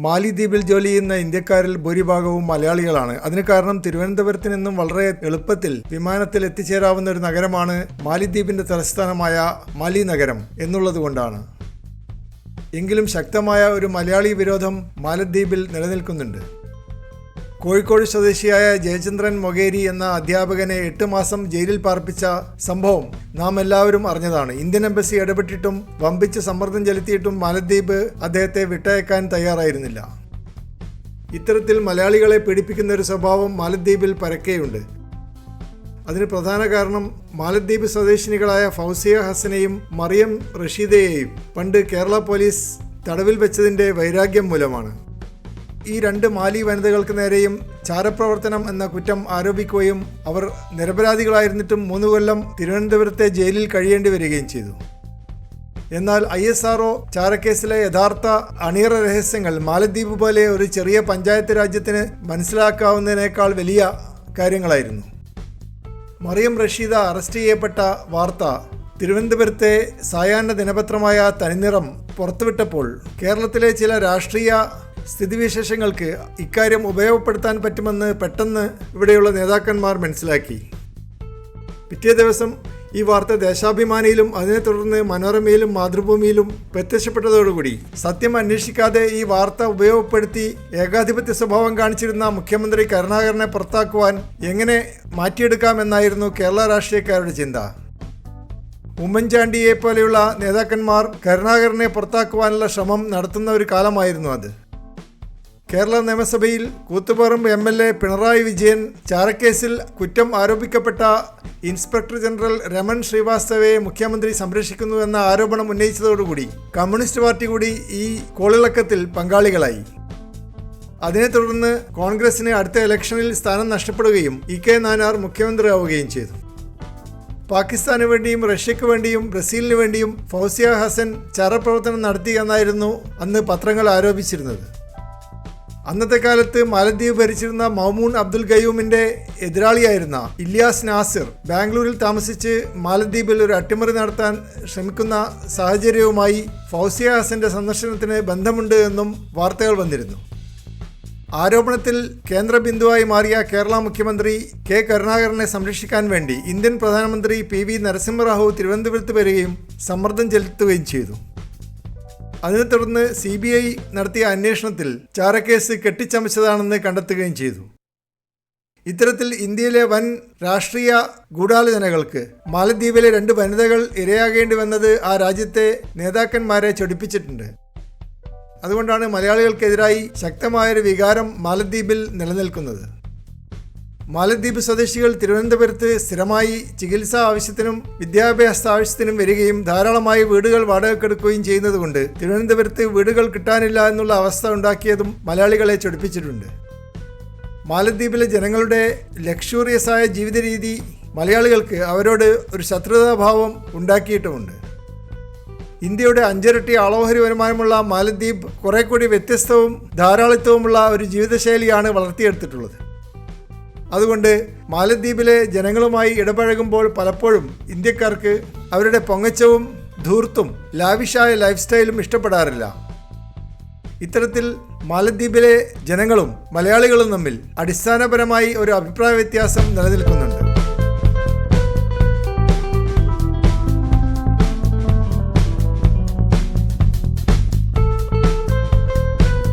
മാലിദ്വീപിൽ ജോലി ചെയ്യുന്ന ഇന്ത്യക്കാരിൽ ഭൂരിഭാഗവും മലയാളികളാണ്. അതിന് കാരണം തിരുവനന്തപുരത്ത് നിന്നും വളരെ എളുപ്പത്തിൽ വിമാനത്തിൽ എത്തിച്ചേരാവുന്ന ഒരു നഗരമാണ് മാലിദ്വീപിന്റെ തലസ്ഥാനമായ മാലി നഗരം എന്നുള്ളതുകൊണ്ടാണ്. എങ്കിലും ശക്തമായ ഒരു മലയാളി വിരോധം മാലദ്വീപിൽ നിലനിൽക്കുന്നുണ്ട്. കോഴിക്കോട് സ്വദേശിയായ ജയചന്ദ്രൻ മൊകേരി എന്ന അധ്യാപകനെ 8 മാസം ജയിലിൽ പാർപ്പിച്ച സംഭവം നാം എല്ലാവരും അറിഞ്ഞതാണ്. ഇന്ത്യൻ എംബസി ഇടപെട്ടിട്ടും വമ്പിച്ച് സമ്മർദ്ദം ചെലുത്തിയിട്ടും മാലദ്വീപ് അദ്ദേഹത്തെ വിട്ടയക്കാൻ തയ്യാറായിരുന്നില്ല. ഇത്തരത്തിൽ മലയാളികളെ പീഡിപ്പിക്കുന്ന ഒരു സ്വഭാവം മാലദ്വീപിൽ പരക്കെയുണ്ട്. അതിന് പ്രധാന കാരണം മാലദ്വീപ് സ്വദേശിനികളായ ഫൗസിയ ഹസനെയും മറിയം റഷീദയെയും പണ്ട് കേരള പോലീസ് തടവിൽ വെച്ചതിൻ്റെ വൈരാഗ്യം മൂലമാണ്. ഈ 2 മാലി വനിതകൾക്ക് നേരെയും ചാരപ്രവർത്തനം എന്ന കുറ്റം ആരോപിക്കുകയും അവർ നിരപരാധികളായിരുന്നിട്ടും 3 കൊല്ലം തിരുവനന്തപുരത്തെ ജയിലിൽ കഴിയേണ്ടി വരികയും ചെയ്തു. എന്നാൽ ISRO ചാരക്കേസിലെ യഥാർത്ഥ അണിയറ രഹസ്യങ്ങൾ മാലദ്വീപ് പോലെ ഒരു ചെറിയ പഞ്ചായത്ത് രാജ്യത്തിന് മനസ്സിലാക്കാവുന്നതിനേക്കാൾ വലിയ കാര്യങ്ങളായിരുന്നു. മറിയം റഷീദ അറസ്റ്റ് ചെയ്യപ്പെട്ട വാർത്ത തിരുവനന്തപുരത്തെ സായാഹ്ന ദിനപത്രമായ തനിനിറം പുറത്തുവിട്ടപ്പോൾ കേരളത്തിലെ ചില രാഷ്ട്രീയ സ്ഥിതിവിശേഷങ്ങൾക്ക് ഇക്കാര്യം ഉപയോഗപ്പെടുത്താൻ പറ്റുമെന്ന് പെട്ടെന്ന് ഇവിടെയുള്ള നേതാക്കന്മാർ മനസ്സിലാക്കി. പിറ്റേ ദിവസം ഈ വാർത്ത ദേശാഭിമാനിയിലും അതിനെ തുടർന്ന് മനോരമയിലും മാതൃഭൂമിയിലും പ്രത്യക്ഷപ്പെട്ടതോടുകൂടി സത്യം അന്വേഷിക്കാതെ ഈ വാർത്ത ഉപയോഗപ്പെടുത്തി ഏകാധിപത്യ സ്വഭാവം കാണിച്ചിരുന്ന മുഖ്യമന്ത്രി കരുണാകരനെ പുറത്താക്കുവാൻ എങ്ങനെ മാറ്റിയെടുക്കാമെന്നായിരുന്നു കേരള രാഷ്ട്രീയക്കാരുടെ ചിന്ത. ഉമ്മൻചാണ്ടിയെ പോലെയുള്ള നേതാക്കന്മാർ കരുണാകരനെ പുറത്താക്കുവാനുള്ള ശ്രമം നടത്തുന്ന ഒരു കാലമായിരുന്നു അത്. കേരള നിയമസഭയിൽ കൂത്തുപറമ്പ് MLA പിണറായി വിജയൻ ചാരക്കേസിൽ കുറ്റം ആരോപിക്കപ്പെട്ട ഇൻസ്പെക്ടർ ജനറൽ രമൺ ശ്രീവാസ്തവയെ മുഖ്യമന്ത്രി സംരക്ഷിക്കുന്നുവെന്ന ആരോപണം ഉന്നയിച്ചതോടുകൂടി കമ്മ്യൂണിസ്റ്റ് പാർട്ടി കൂടി ഈ കോളിളക്കത്തിൽ പങ്കാളികളായി. അതിനെ തുടർന്ന് കോൺഗ്രസിന് അടുത്ത ഇലക്ഷനിൽ സ്ഥാനം നഷ്ടപ്പെടുകയും EK നായനാർ മുഖ്യമന്ത്രിയാവുകയും ചെയ്തു. പാകിസ്ഥാന് വേണ്ടിയും റഷ്യയ്ക്ക് വേണ്ടിയും ബ്രസീലിന് വേണ്ടിയും ഫൗസിയ ഹസൻ ചാരപ്രവർത്തനം നടത്തി എന്നായിരുന്നു അന്ന് പത്രങ്ങൾ ആരോപിച്ചിരുന്നത്. അന്നത്തെ കാലത്ത് മാലദ്വീപ് ഭരിച്ചിരുന്ന മൗമൂൺ അബ്ദുൽ ഗയൂമിൻ്റെ എതിരാളിയായിരുന്ന ഇല്യാസ് നാസിർ ബാംഗ്ലൂരിൽ താമസിച്ച് മാലദ്വീപിൽ ഒരു അട്ടിമറി നടത്താൻ ശ്രമിക്കുന്ന സാഹചര്യവുമായി ഫൗസിയ ഹസന്റെ സന്ദർശനത്തിന് ബന്ധമുണ്ട് എന്നും വാർത്തകൾ വന്നിരുന്നു. ആരോപണത്തിൽ കേന്ദ്രബിന്ദുവായി മാറിയ കേരള മുഖ്യമന്ത്രി K കരുണാകരനെ സംരക്ഷിക്കാൻ വേണ്ടി ഇന്ത്യൻ പ്രധാനമന്ത്രി PV നരസിംഹറാവു തിരുവനന്തപുരത്ത് വരികയും സമ്മർദ്ദം ചെലുത്തുകയും ചെയ്തു. അതിനെ തുടർന്ന് CBI നടത്തിയ അന്വേഷണത്തിൽ ചാരക്കേസ് കെട്ടിച്ചമച്ചതാണെന്ന് കണ്ടെത്തുകയും ചെയ്തു. ഇത്തരത്തിൽ ഇന്ത്യയിലെ വൻ രാഷ്ട്രീയ ഗൂഢാലോചനകൾക്ക് മാലദ്വീപിലെ 2 വനിതകൾ ഇരയാകേണ്ടി വന്നത് ആ രാജ്യത്തെ നേതാക്കന്മാരെ ചൊടിപ്പിച്ചിട്ടുണ്ട്. അതുകൊണ്ടാണ് മലയാളികൾക്കെതിരായി ശക്തമായൊരു വികാരം മാലദ്വീപിൽ നിലനിൽക്കുന്നത്. മാലദ്വീപ് സ്വദേശികൾ തിരുവനന്തപുരത്ത് സ്ഥിരമായി ചികിത്സാ ആവശ്യത്തിനും വിദ്യാഭ്യാസ ആവശ്യത്തിനും വരികയും ധാരാളമായി വീടുകൾ വാടകയ്ക്കെടുക്കുകയും ചെയ്യുന്നതുകൊണ്ട് തിരുവനന്തപുരത്ത് വീടുകൾ കിട്ടാനില്ല എന്നുള്ള അവസ്ഥ ഉണ്ടാക്കിയതും മലയാളികളെ ചൊടിപ്പിച്ചിട്ടുണ്ട്. മാലദ്വീപിലെ ജനങ്ങളുടെ ലക്ഷൂറിയസായ ജീവിത രീതി മലയാളികൾക്ക് അവരോട് ഒരു ശത്രുതാഭാവം ഉണ്ടാക്കിയിട്ടുമുണ്ട്. ഇന്ത്യയുടെ 5 ഇരട്ടി ആളോഹരി വരുമാനമുള്ള മാലദ്വീപ് കുറെ കൂടി വ്യത്യസ്തവും ധാരാളിത്വവുമുള്ള ഒരു ജീവിതശൈലിയാണ് വളർത്തിയെടുത്തിട്ടുള്ളത്. അതുകൊണ്ട് മാലദ്വീപിലെ ജനങ്ങളുമായി ഇടപഴകുമ്പോൾ പലപ്പോഴും ഇന്ത്യക്കാർക്ക് അവരുടെ പൊങ്ങച്ചവും ധൂർത്തും ലാവിഷായ ലൈഫ് സ്റ്റൈലും ഇഷ്ടപ്പെടാറില്ല. ഇത്തരത്തിൽ മാലദ്വീപിലെ ജനങ്ങളും മലയാളികളും തമ്മിൽ അടിസ്ഥാനപരമായി ഒരു അഭിപ്രായ വ്യത്യാസം നിലനിൽക്കുന്നുണ്ട്.